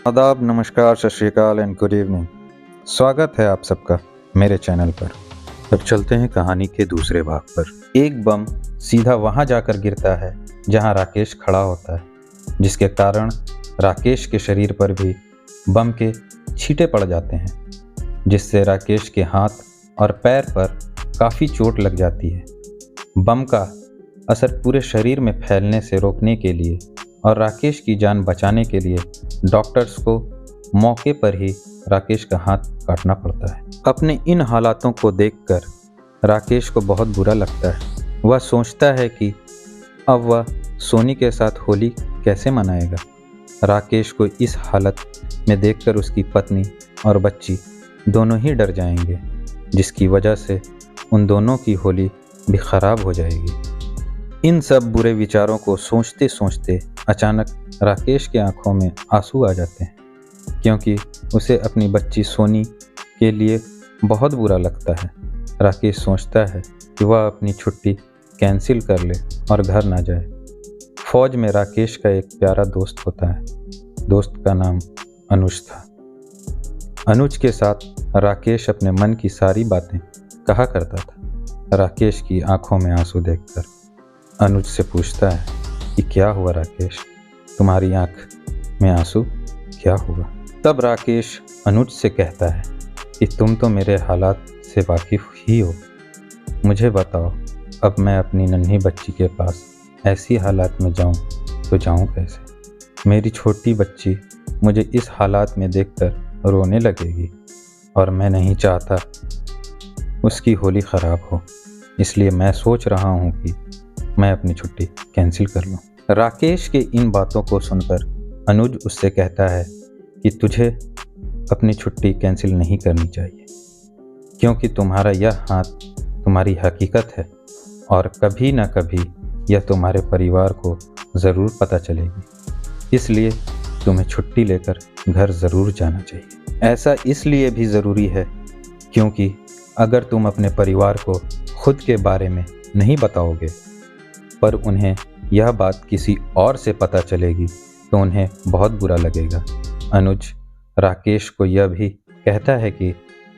आदाब, नमस्कार, सत श्री अकाल एंड गुड इवनिंग। स्वागत है आप सबका मेरे चैनल पर। अब चलते हैं कहानी के दूसरे भाग पर। एक बम सीधा वहां जाकर गिरता है जहां राकेश खड़ा होता है, जिसके कारण राकेश के शरीर पर भी बम के छींटे पड़ जाते हैं, जिससे राकेश के हाथ और पैर पर काफ़ी चोट लग जाती है। बम का असर पूरे शरीर में फैलने से रोकने के लिए और राकेश की जान बचाने के लिए डॉक्टर्स को मौके पर ही राकेश का हाथ काटना पड़ता है। अपने इन हालातों को देखकर राकेश को बहुत बुरा लगता है। वह सोचता है कि अब वह सोनी के साथ होली कैसे मनाएगा। राकेश को इस हालत में देखकर उसकी पत्नी और बच्ची दोनों ही डर जाएंगे, जिसकी वजह से उन दोनों की होली भी खराब हो जाएगी। इन सब बुरे विचारों को सोचते सोचते अचानक राकेश के आंखों में आंसू आ जाते हैं, क्योंकि उसे अपनी बच्ची सोनी के लिए बहुत बुरा लगता है। राकेश सोचता है कि वह अपनी छुट्टी कैंसिल कर ले और घर ना जाए। फौज में राकेश का एक प्यारा दोस्त होता है। दोस्त का नाम अनुज था। अनुज के साथ राकेश अपने मन की सारी बातें कहा करता था। राकेश की आंखों में आंसू देखकर अनुज से पूछता है कि क्या हुआ राकेश, तुम्हारी आंख में आंसू क्या हुआ। तब राकेश अनुज से कहता है कि तुम तो मेरे हालात से वाकिफ ही हो। मुझे बताओ, अब मैं अपनी नन्ही बच्ची के पास ऐसी हालात में जाऊं तो जाऊं कैसे। मेरी छोटी बच्ची मुझे इस हालात में देखकर रोने लगेगी और मैं नहीं चाहता उसकी होली ख़राब हो। इसलिए मैं सोच रहा हूं कि मैं अपनी छुट्टी कैंसिल कर लूं। राकेश के इन बातों को सुनकर अनुज उससे कहता है कि तुझे अपनी छुट्टी कैंसिल नहीं करनी चाहिए, क्योंकि तुम्हारा यह हाथ तुम्हारी हकीकत है और कभी ना कभी यह तुम्हारे परिवार को ज़रूर पता चलेगी। इसलिए तुम्हें छुट्टी लेकर घर ज़रूर जाना चाहिए। ऐसा इसलिए भी ज़रूरी है क्योंकि अगर तुम अपने परिवार को खुद के बारे में नहीं बताओगे पर उन्हें यह बात किसी और से पता चलेगी तो उन्हें बहुत बुरा लगेगा। अनुज राकेश को यह भी कहता है कि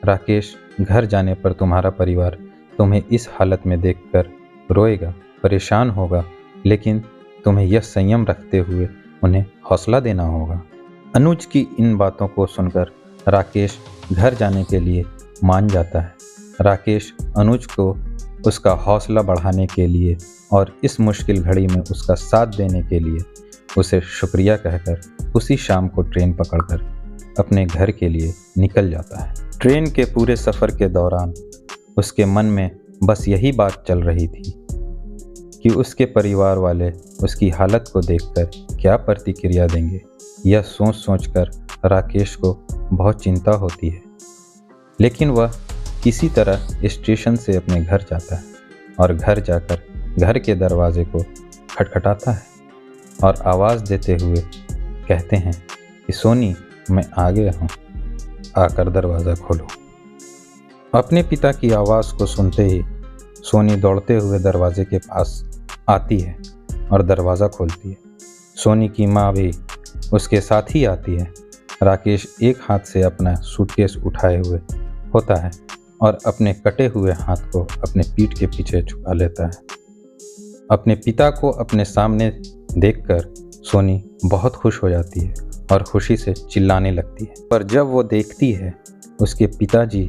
राकेश, घर जाने पर तुम्हारा परिवार तुम्हें इस हालत में देखकर रोएगा, परेशान होगा, लेकिन तुम्हें यह संयम रखते हुए उन्हें हौसला देना होगा। अनुज की इन बातों को सुनकर राकेश घर जाने के लिए मान जाता है। राकेश अनुज को उसका हौसला बढ़ाने के लिए और इस मुश्किल घड़ी में उसका साथ देने के लिए उसे शुक्रिया कहकर उसी शाम को ट्रेन पकड़कर अपने घर के लिए निकल जाता है। ट्रेन के पूरे सफ़र के दौरान उसके मन में बस यही बात चल रही थी कि उसके परिवार वाले उसकी हालत को देखकर क्या प्रतिक्रिया देंगे। यह सोच सोचकर राकेश को बहुत चिंता होती है, लेकिन वह किसी तरह स्टेशन से अपने घर जाता है और घर जाकर घर के दरवाजे को खटखटाता है और आवाज़ देते हुए कहते हैं कि सोनी, मैं आ गया हूँ, आकर दरवाज़ा खोलो। अपने पिता की आवाज़ को सुनते ही सोनी दौड़ते हुए दरवाजे के पास आती है और दरवाज़ा खोलती है। सोनी की माँ भी उसके साथ ही आती है। राकेश एक हाथ से अपना सूटकेस उठाए हुए होता है और अपने कटे हुए हाथ को अपने पीठ के पीछे छुपा लेता है। अपने पिता को अपने सामने देखकर सोनी बहुत खुश हो जाती है और खुशी से चिल्लाने लगती है। पर जब वो देखती है उसके पिताजी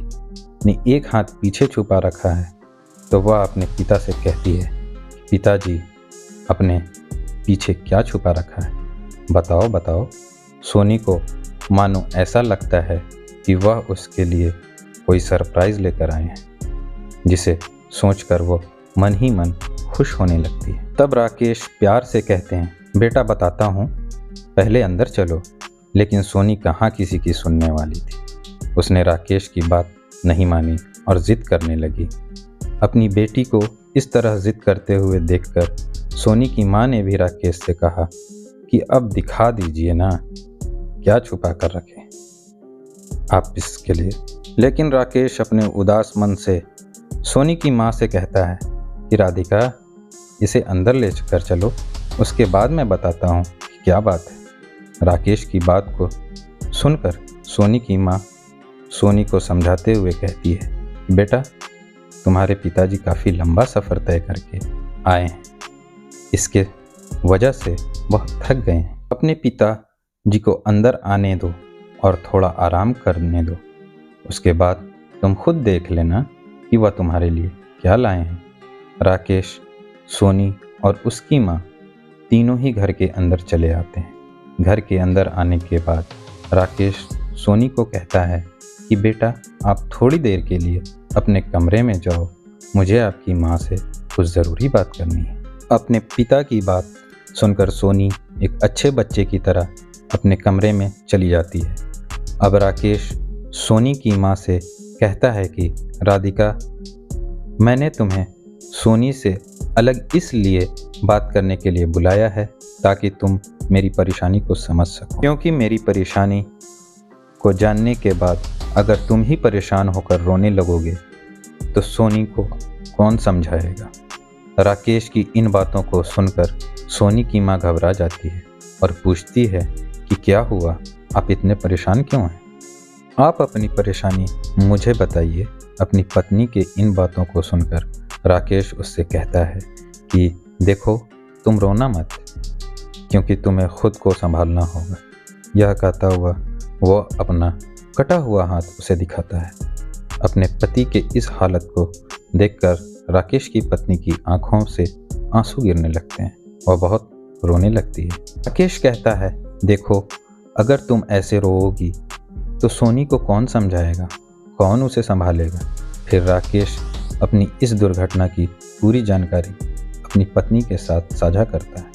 ने एक हाथ पीछे छुपा रखा है तो वह अपने पिता से कहती है, पिताजी, अपने पीछे क्या छुपा रखा है, बताओ बताओ। सोनी को मानो ऐसा लगता है कि वह उसके लिए कोई सरप्राइज़ लेकर आए हैं, जिसे सोचकर वो मन ही मन खुश होने लगती है। तब राकेश प्यार से कहते हैं, बेटा बताता हूँ, पहले अंदर चलो। लेकिन सोनी कहाँ किसी की सुनने वाली थी। उसने राकेश की बात नहीं मानी और ज़िद करने लगी। अपनी बेटी को इस तरह ज़िद करते हुए देखकर सोनी की माँ ने भी राकेश से कहा कि अब दिखा दीजिए ना, क्या छुपा कर रखे आप इसके लिए। लेकिन राकेश अपने उदास मन से सोनी की माँ से कहता है कि राधिका, इसे अंदर ले कर चलो, उसके बाद मैं बताता हूँ कि क्या बात है। राकेश की बात को सुनकर सोनी की माँ सोनी को समझाते हुए कहती है, बेटा तुम्हारे पिताजी काफ़ी लंबा सफ़र तय करके आए हैं, इसके वजह से बहुत थक गए हैं। अपने पिताजी को अंदर आने दो और थोड़ा आराम करने दो, उसके बाद तुम खुद देख लेना कि वह तुम्हारे लिए क्या लाए हैं। राकेश, सोनी और उसकी माँ तीनों ही घर के अंदर चले आते हैं। घर के अंदर आने के बाद राकेश सोनी को कहता है कि बेटा आप थोड़ी देर के लिए अपने कमरे में जाओ, मुझे आपकी माँ से कुछ ज़रूरी बात करनी है। अपने पिता की बात सुनकर सोनी एक अच्छे बच्चे की तरह अपने कमरे में चली जाती है। अब राकेश सोनी की माँ से कहता है कि राधिका, मैंने तुम्हें सोनी से अलग इसलिए बात करने के लिए बुलाया है ताकि तुम मेरी परेशानी को समझ सको, क्योंकि मेरी परेशानी को जानने के बाद अगर तुम ही परेशान होकर रोने लगोगे तो सोनी को कौन समझाएगा। राकेश की इन बातों को सुनकर सोनी की माँ घबरा जाती है और पूछती है कि क्या हुआ, आप इतने परेशान क्यों हैं? आप अपनी परेशानी मुझे बताइए। अपनी पत्नी के इन बातों को सुनकर राकेश उससे कहता है कि देखो तुम रोना मत, क्योंकि तुम्हें खुद को संभालना होगा। यह कहता हुआ वो अपना कटा हुआ हाथ उसे दिखाता है। अपने पति के इस हालत को देखकर राकेश की पत्नी की आंखों से आंसू गिरने लगते हैं। वह बहुत रोने लगती है। राकेश कहता है, देखो अगर तुम ऐसे रोओगी तो सोनी को कौन समझाएगा, कौन उसे संभालेगा। फिर राकेश अपनी इस दुर्घटना की पूरी जानकारी अपनी पत्नी के साथ साझा करता है।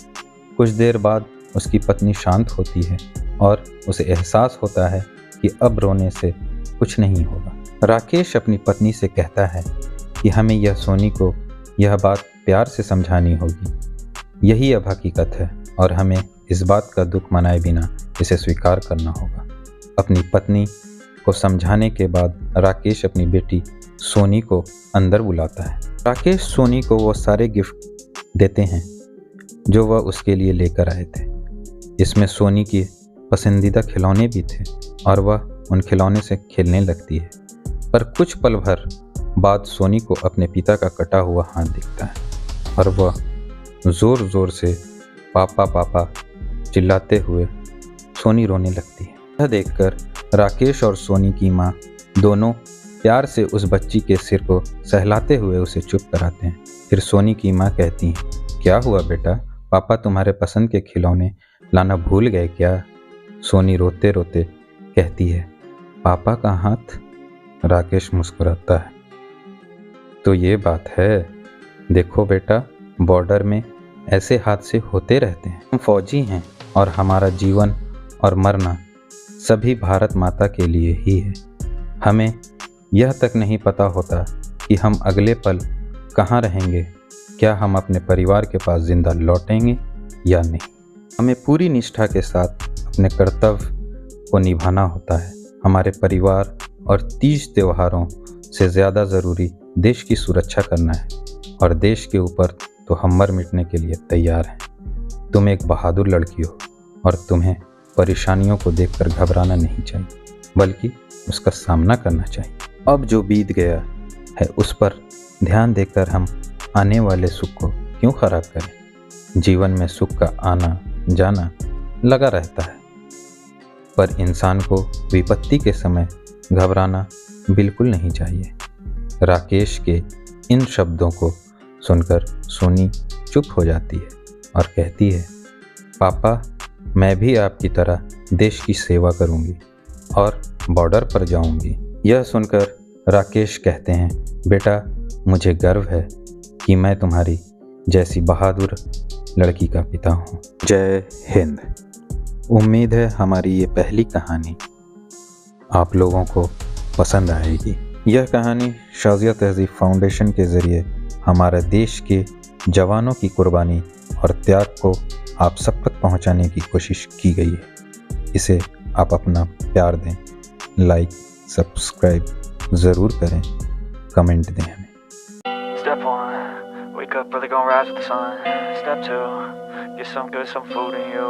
कुछ देर बाद उसकी पत्नी शांत होती है और उसे एहसास होता है कि अब रोने से कुछ नहीं होगा। राकेश अपनी पत्नी से कहता है कि हमें यह सोनी को यह बात प्यार से समझानी होगी। यही अब हकीकत है और हमें इस बात का दुख मनाए बिना इसे स्वीकार करना होगा। अपनी पत्नी को समझाने के बाद राकेश अपनी बेटी सोनी को अंदर बुलाता है। राकेश सोनी को वो सारे गिफ्ट देते हैं जो वह उसके लिए लेकर आए थे। इसमें सोनी के पसंदीदा खिलौने भी थे और वह उन खिलौने से खेलने लगती है। पर कुछ पल भर बाद सोनी को अपने पिता का कटा हुआ हाथ दिखता है और वह ज़ोर ज़ोर से पापा पापा चिल्लाते हुए सोनी रोने लगती है। यह देखकर राकेश और सोनी की माँ दोनों प्यार से उस बच्ची के सिर को सहलाते हुए उसे चुप कराते हैं। फिर सोनी की माँ कहती हैं, क्या हुआ बेटा, पापा तुम्हारे पसंद के खिलौने लाना भूल गए क्या? सोनी रोते रोते कहती है, पापा का हाथ? राकेश मुस्कुराता है, तो ये बात है। देखो बेटा, बॉर्डर में ऐसे हादसे होते रहते हैं। हम फौजी हैं और हमारा जीवन और मरना सभी भारत माता के लिए ही है। हमें यह तक नहीं पता होता कि हम अगले पल कहाँ रहेंगे, क्या हम अपने परिवार के पास जिंदा लौटेंगे या नहीं। हमें पूरी निष्ठा के साथ अपने कर्तव्य को निभाना होता है। हमारे परिवार और तीज त्योहारों से ज़्यादा ज़रूरी देश की सुरक्षा करना है और देश के ऊपर तो हम मर मिटने के लिए तैयार हैं। तुम एक बहादुर लड़की हो और तुम्हें परेशानियों को देखकर घबराना नहीं चाहिए, बल्कि उसका सामना करना चाहिए। अब जो बीत गया है उस पर ध्यान देकर हम आने वाले सुख को क्यों खराब करें। जीवन में सुख का आना जाना लगा रहता है, पर इंसान को विपत्ति के समय घबराना बिल्कुल नहीं चाहिए। राकेश के इन शब्दों को सुनकर सोनी चुप हो जाती है और कहती है, पापा मैं भी आपकी तरह देश की सेवा करूंगी और बॉर्डर पर जाऊंगी। यह सुनकर राकेश कहते हैं, बेटा मुझे गर्व है कि मैं तुम्हारी जैसी बहादुर लड़की का पिता हूँ। जय हिंद। उम्मीद है हमारी ये पहली कहानी आप लोगों को पसंद आएगी। यह कहानी शाज़िया तहज़ीब फाउंडेशन के ज़रिए हमारे देश के जवानों की कुर्बानी और त्याग को आप सब तक पहुंचाने की कोशिश की गई है। इसे आप अपना प्यार दें, लाइक सब्सक्राइब ज़रूर करें, कमेंट दें हमें। Step 1, wake up early, gonna rise with the sun. Step 2, get some good, some food in you.